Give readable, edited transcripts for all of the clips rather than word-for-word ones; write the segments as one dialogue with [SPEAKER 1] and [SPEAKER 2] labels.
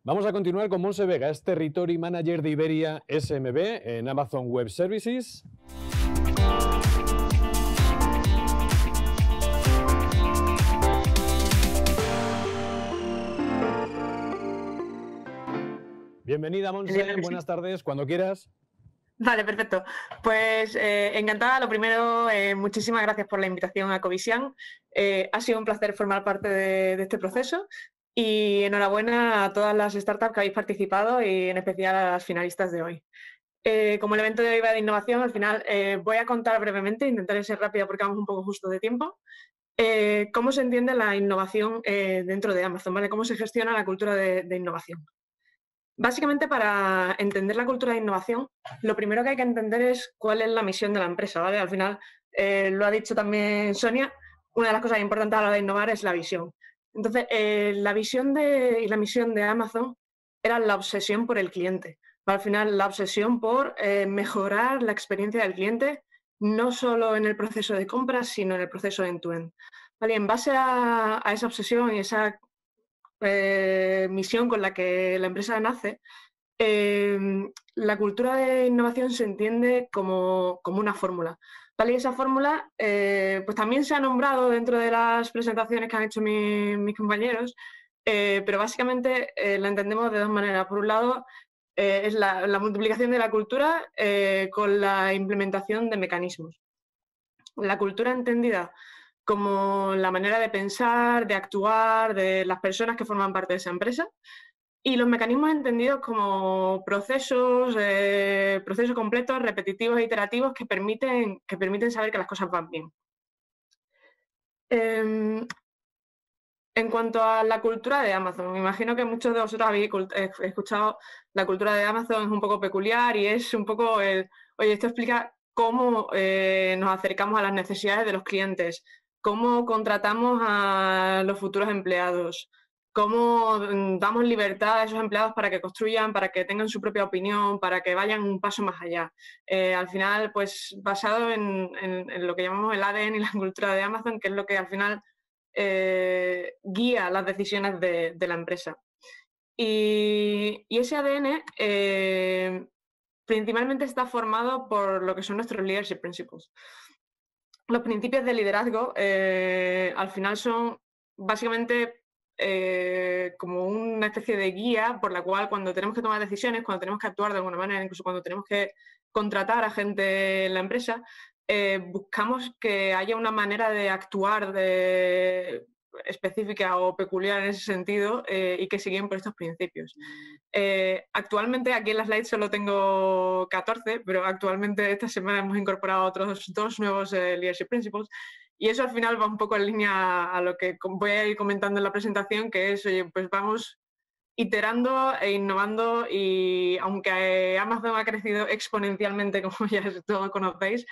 [SPEAKER 1] Vamos a continuar con Monse Vega, es Territory Manager de Iberia SMB en Amazon Web Services. Bienvenida, Monse, buenas tardes, cuando quieras.
[SPEAKER 2] Vale, perfecto. Pues encantada. Lo primero, muchísimas gracias por la invitación a Covisian. Ha sido un placer formar parte de este proceso y enhorabuena a todas las startups que habéis participado y en especial a las finalistas de hoy. Como el evento de hoy va de innovación, al final voy a contar brevemente, intentaré ser rápida porque vamos un poco justo de tiempo, cómo se entiende la innovación dentro de Amazon, ¿vale? Cómo se gestiona la cultura de innovación. Básicamente, para entender la cultura de innovación, lo primero que hay que entender es cuál es la misión de la empresa, ¿vale? Al final, lo ha dicho también Sonia, una de las cosas importantes a la hora de innovar es la visión. Entonces, la visión y la misión de Amazon era la obsesión por el cliente. Al final, la obsesión por mejorar la experiencia del cliente, no solo en el proceso de compra, sino en el proceso end-to-end. ¿Vale? En base a esa obsesión y esa misión con la que la empresa nace, la cultura de innovación se entiende como una fórmula. ¿Vale? Y esa fórmula pues también se ha nombrado dentro de las presentaciones que han hecho mis compañeros, pero básicamente la entendemos de dos maneras. Por un lado, es la multiplicación de la cultura con la implementación de mecanismos. La cultura entendida como la manera de pensar, de actuar de las personas que forman parte de esa empresa, y los mecanismos entendidos como procesos, procesos completos, repetitivos e iterativos que permiten saber que las cosas van bien. En cuanto a la cultura de Amazon, me imagino que muchos de vosotros habéis escuchado la cultura de Amazon, es un poco peculiar y es un poco oye, esto explica cómo nos acercamos a las necesidades de los clientes, cómo contratamos a los futuros empleados, cómo damos libertad a esos empleados para que construyan, para que tengan su propia opinión, para que vayan un paso más allá. Al final, pues basado en lo que llamamos el ADN y la cultura de Amazon, que es lo que al final guía las decisiones de la empresa. Y ese ADN principalmente está formado por lo que son nuestros leadership principles. Los principios de liderazgo al final son básicamente como una especie de guía por la cual cuando tenemos que tomar decisiones, cuando tenemos que actuar de alguna manera, incluso cuando tenemos que contratar a gente en la empresa, buscamos que haya una manera de actuar específica o peculiar en ese sentido y que siguen por estos principios. Actualmente aquí en la slide solo tengo 14, pero actualmente esta semana hemos incorporado otros 2 nuevos Leadership Principles y eso al final va un poco en línea a lo que voy a ir comentando en la presentación, que es, oye, pues vamos iterando e innovando y aunque Amazon ha crecido exponencialmente, como ya todos conocéis,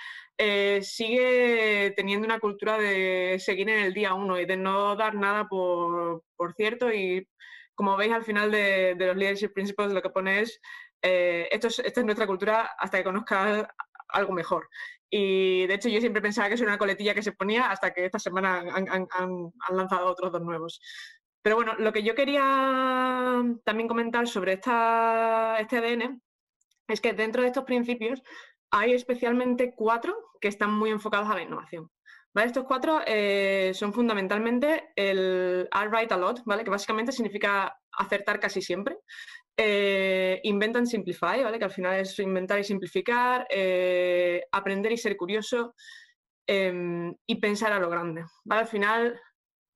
[SPEAKER 2] sigue teniendo una cultura de seguir en el día 1 y de no dar nada por cierto y como veis al final de los Leadership Principles lo que pone es esta es nuestra cultura hasta que conozcas algo mejor. Y de hecho yo siempre pensaba que eso era una coletilla que se ponía hasta que esta semana han lanzado otros 2 nuevos. Pero bueno, lo que yo quería también comentar sobre este ADN es que dentro de estos principios hay especialmente 4 que están muy enfocados a la innovación. ¿Vale? Estos 4 son fundamentalmente el I write a lot, ¿vale? Que básicamente significa acertar casi siempre. Invent and simplify, ¿vale? Que al final es inventar y simplificar, aprender y ser curioso y pensar a lo grande, ¿vale? Al final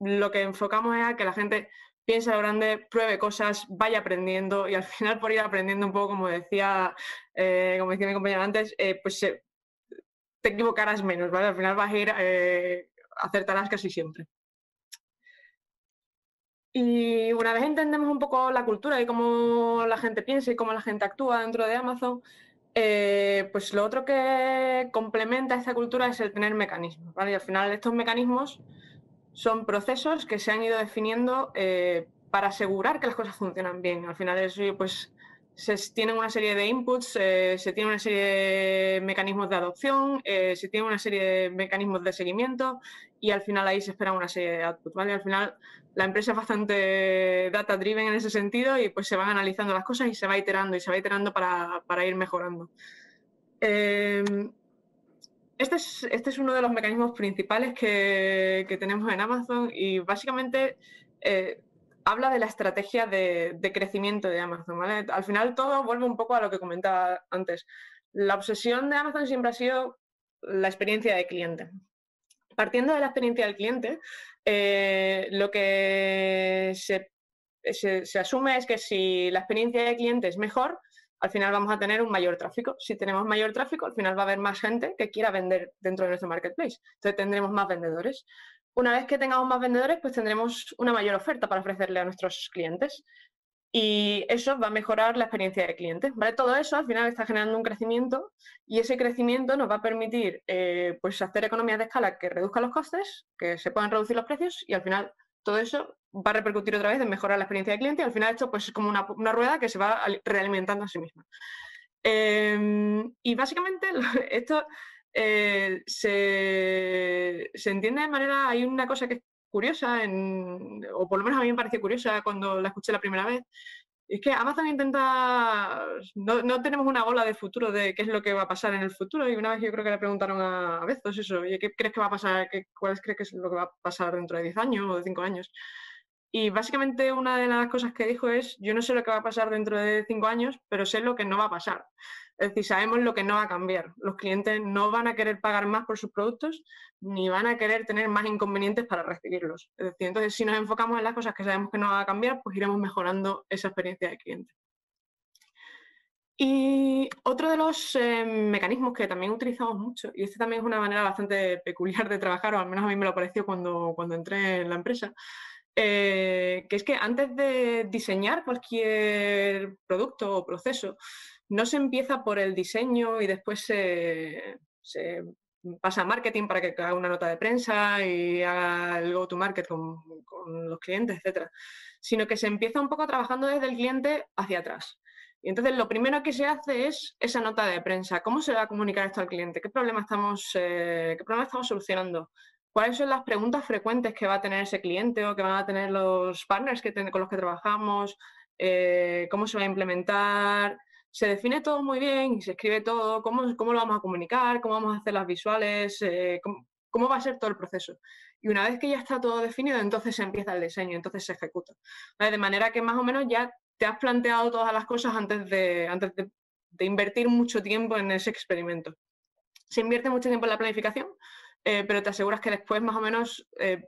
[SPEAKER 2] lo que enfocamos es a que la gente piense a lo grande, pruebe cosas, vaya aprendiendo y al final por ir aprendiendo un poco, como decía mi compañera antes, pues te equivocarás menos, ¿vale? Al final vas a ir, acertarás casi siempre. Y una vez entendemos un poco la cultura y cómo la gente piensa y cómo la gente actúa dentro de Amazon, pues lo otro que complementa esta cultura es el tener mecanismos, ¿vale? Y al final estos mecanismos son procesos que se han ido definiendo para asegurar que las cosas funcionan bien. Al final es pues se tienen una serie de inputs, se tiene una serie de mecanismos de adopción, se tiene una serie de mecanismos de seguimiento y al final ahí se espera una serie de outputs, ¿vale? Al final la empresa es bastante data driven en ese sentido y pues se van analizando las cosas y se va iterando para ir mejorando. Este es uno de los mecanismos principales que tenemos en Amazon y básicamente habla de la estrategia de crecimiento de Amazon, ¿vale? Al final todo vuelve un poco a lo que comentaba antes. La obsesión de Amazon siempre ha sido la experiencia de cliente. Partiendo de la experiencia del cliente, lo que se asume es que si la experiencia de cliente es mejor, al final vamos a tener un mayor tráfico. Si tenemos mayor tráfico, al final va a haber más gente que quiera vender dentro de nuestro marketplace. Entonces tendremos más vendedores. Una vez que tengamos más vendedores, pues tendremos una mayor oferta para ofrecerle a nuestros clientes. Y eso va a mejorar la experiencia de cliente, ¿vale? Todo eso al final está generando un crecimiento y ese crecimiento nos va a permitir pues hacer economías de escala que reduzcan los costes, que se puedan reducir los precios y al final todo eso va a repercutir otra vez en mejorar la experiencia de cliente y al final esto pues es como una rueda que se va realimentando a sí misma. Y básicamente esto se entiende de manera, hay una cosa que es curiosa, o por lo menos a mí me pareció curiosa cuando la escuché la primera vez, es que Amazon intenta, no tenemos una bola de futuro de qué es lo que va a pasar en el futuro y una vez yo creo que le preguntaron a Bezos eso, oye, ¿qué crees que va a pasar? ¿Cuál crees que es lo que va a pasar dentro de 10 años o de 5 años? Y básicamente una de las cosas que dijo es, yo no sé lo que va a pasar dentro de 5 años, pero sé lo que no va a pasar. Es decir, sabemos lo que no va a cambiar. Los clientes no van a querer pagar más por sus productos, ni van a querer tener más inconvenientes para recibirlos. Es decir, entonces si nos enfocamos en las cosas que sabemos que no van a cambiar, pues iremos mejorando esa experiencia de cliente. Y otro de los mecanismos que también utilizamos mucho, y este también es una manera bastante peculiar de trabajar, o al menos a mí me lo pareció cuando entré en la empresa, que es que antes de diseñar cualquier producto o proceso, no se empieza por el diseño y después se pasa a marketing para que haga una nota de prensa y haga el go-to-market con los clientes, etcétera, sino que se empieza un poco trabajando desde el cliente hacia atrás. Y entonces lo primero que se hace es esa nota de prensa. ¿Cómo se va a comunicar esto al cliente? ¿Qué problema estamos solucionando? ¿Cuáles son las preguntas frecuentes que va a tener ese cliente o que van a tener los partners con los que trabajamos? ¿Cómo se va a implementar? Se define todo muy bien y se escribe todo. ¿Cómo lo vamos a comunicar? ¿Cómo vamos a hacer las visuales? ¿Cómo va a ser todo el proceso? Y una vez que ya está todo definido, entonces se empieza el diseño, entonces se ejecuta. ¿Vale? De manera que más o menos ya te has planteado todas las cosas antes de invertir mucho tiempo en ese experimento. Se invierte mucho tiempo en la planificación, pero te aseguras que después más o menos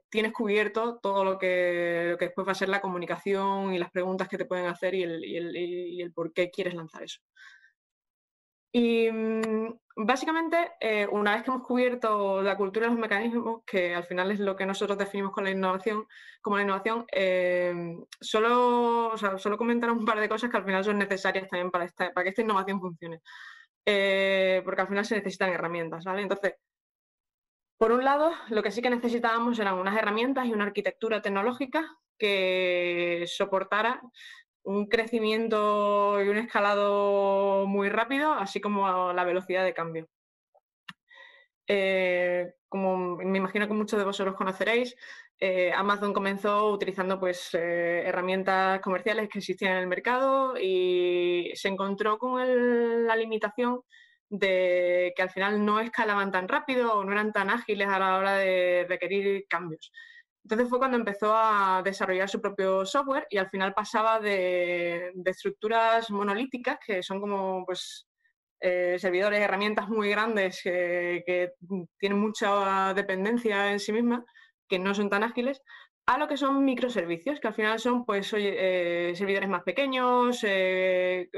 [SPEAKER 2] tienes cubierto todo lo que después va a ser la comunicación y las preguntas que te pueden hacer y el por qué quieres lanzar eso. Y básicamente, una vez que hemos cubierto la cultura de los mecanismos, que al final es lo que nosotros definimos con la innovación, solo comentar un par de cosas que al final son necesarias también para que esta innovación funcione. Porque al final se necesitan herramientas, ¿vale? Entonces, por un lado, lo que sí que necesitábamos eran unas herramientas y una arquitectura tecnológica que soportara un crecimiento y un escalado muy rápido, así como la velocidad de cambio. Como me imagino que muchos de vosotros conoceréis, Amazon comenzó utilizando pues, herramientas comerciales que existían en el mercado y se encontró con la limitación de que al final no escalaban tan rápido o no eran tan ágiles a la hora de requerir cambios. Entonces fue cuando empezó a desarrollar su propio software y al final pasaba de estructuras monolíticas, que son como pues, servidores, herramientas muy grandes que tienen mucha dependencia en sí mismas, que no son tan ágiles, a lo que son microservicios, que al final son pues, servidores más pequeños, que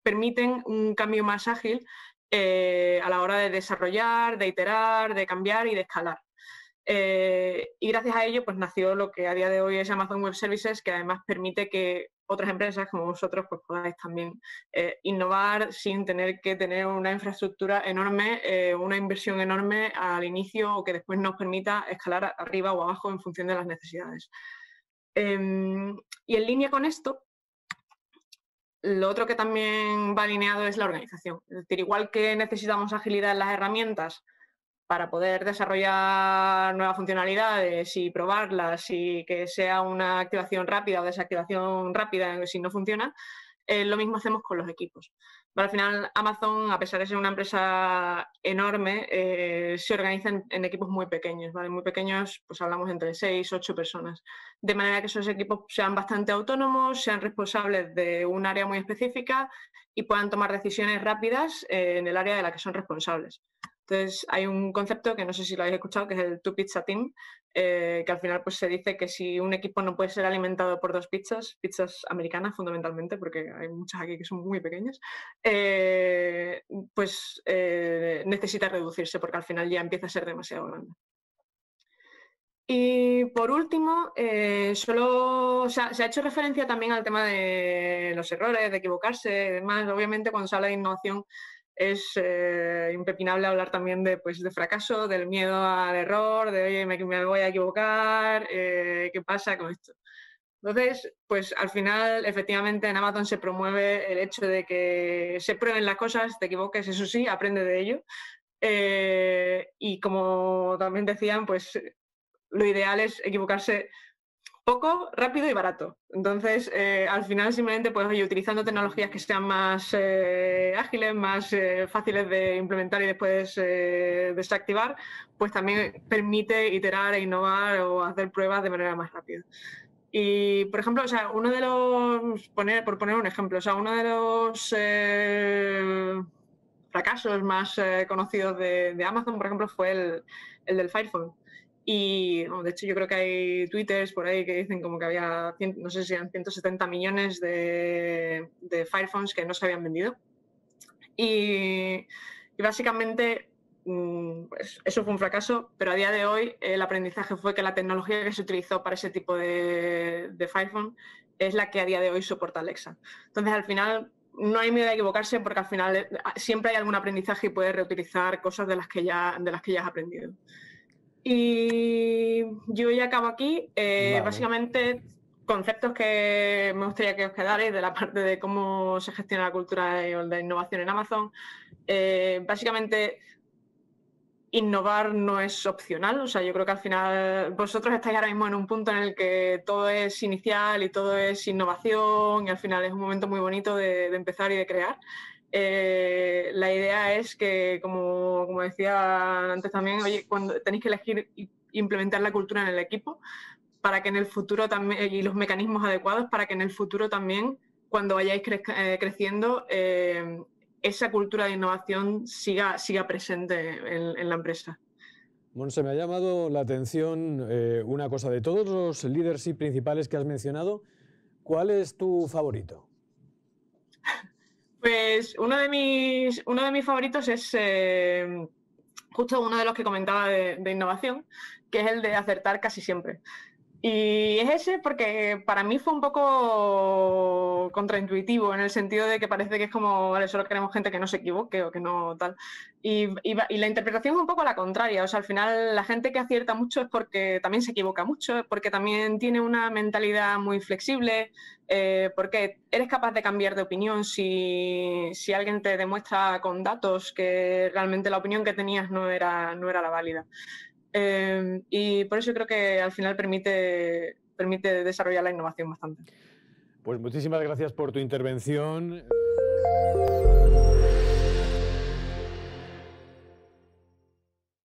[SPEAKER 2] permiten un cambio más ágil a la hora de desarrollar, de iterar, de cambiar y de escalar. Y gracias a ello pues nació lo que a día de hoy es Amazon Web Services, que además permite que otras empresas como vosotros pues podáis también innovar sin tener que tener una infraestructura enorme, una inversión enorme al inicio o que después nos permita escalar arriba o abajo en función de las necesidades. Y en línea con esto, lo otro que también va alineado es la organización. Es decir, igual que necesitamos agilidad en las herramientas para poder desarrollar nuevas funcionalidades y probarlas y que sea una activación rápida o desactivación rápida si no funciona, lo mismo hacemos con los equipos. Pero al final, Amazon, a pesar de ser una empresa enorme, se organiza en equipos muy pequeños, ¿vale? Muy pequeños, pues hablamos entre 6, 8 personas. De manera que esos equipos sean bastante autónomos, sean responsables de un área muy específica y puedan tomar decisiones rápidas en el área de la que son responsables. Entonces, hay un concepto que no sé si lo habéis escuchado, que es el Two Pizza Team, que al final pues, se dice que si un equipo no puede ser alimentado por 2 pizzas, pizzas americanas fundamentalmente, porque hay muchas aquí que son muy pequeñas, necesita reducirse porque al final ya empieza a ser demasiado grande. Y por último, se ha hecho referencia también al tema de los errores, de equivocarse y demás. Obviamente, cuando se habla de innovación, es impepinable hablar también de fracaso, del miedo al error, de oye, me voy a equivocar, ¿qué pasa con esto? Entonces, pues al final, efectivamente, en Amazon se promueve el hecho de que se prueben las cosas, te equivoques, eso sí, aprende de ello. Y como también decían, pues lo ideal es equivocarse poco, rápido y barato. Entonces, al final simplemente pues, utilizando tecnologías que sean más ágiles, más fáciles de implementar y después desactivar, pues también permite iterar e innovar o hacer pruebas de manera más rápida. Y, por ejemplo, o sea, uno de los, por poner un ejemplo, o sea, uno de los fracasos más conocidos de Amazon, por ejemplo, fue el del Fire Phone. Y de hecho yo creo que hay twitters por ahí que dicen como que había, no sé si eran 170 millones de Fire Phones que no se habían vendido. Y básicamente pues eso fue un fracaso, pero a día de hoy el aprendizaje fue que la tecnología que se utilizó para ese tipo de Fire Phone es la que a día de hoy soporta Alexa. Entonces al final no hay miedo de equivocarse porque al final siempre hay algún aprendizaje y puedes reutilizar cosas de las que ya has aprendido. Y yo ya acabo aquí.
[SPEAKER 1] Vale.
[SPEAKER 2] Básicamente, conceptos que me gustaría que os quedarais de la parte de cómo se gestiona la cultura de innovación en Amazon. Básicamente, innovar no es opcional. O sea, yo creo que al final vosotros estáis ahora mismo en un punto en el que todo es inicial y todo es innovación y al final es un momento muy bonito de empezar y de crear. La idea es que, como decía antes también, oye, cuando tenéis que elegir e implementar la cultura en el equipo para que en el futuro también, y los mecanismos adecuados para que en el futuro también, cuando vayáis creciendo, esa cultura de innovación siga presente en la empresa.
[SPEAKER 1] Monse, me ha llamado la atención una cosa. De todos los leadership principales que has mencionado, ¿cuál es tu favorito?
[SPEAKER 2] Pues uno de mis favoritos es justo uno de los que comentaba de innovación, que es el de acertar casi siempre. Y es ese porque para mí fue un poco contraintuitivo en el sentido de que parece que es como, vale, solo queremos gente que no se equivoque o que no tal. Y la interpretación es un poco la contraria. O sea, al final la gente que acierta mucho es porque también se equivoca mucho, porque también tiene una mentalidad muy flexible, porque eres capaz de cambiar de opinión si alguien te demuestra con datos que realmente la opinión que tenías no era la válida. Y por eso creo que al final permite desarrollar la innovación bastante.
[SPEAKER 1] Pues muchísimas gracias por tu intervención.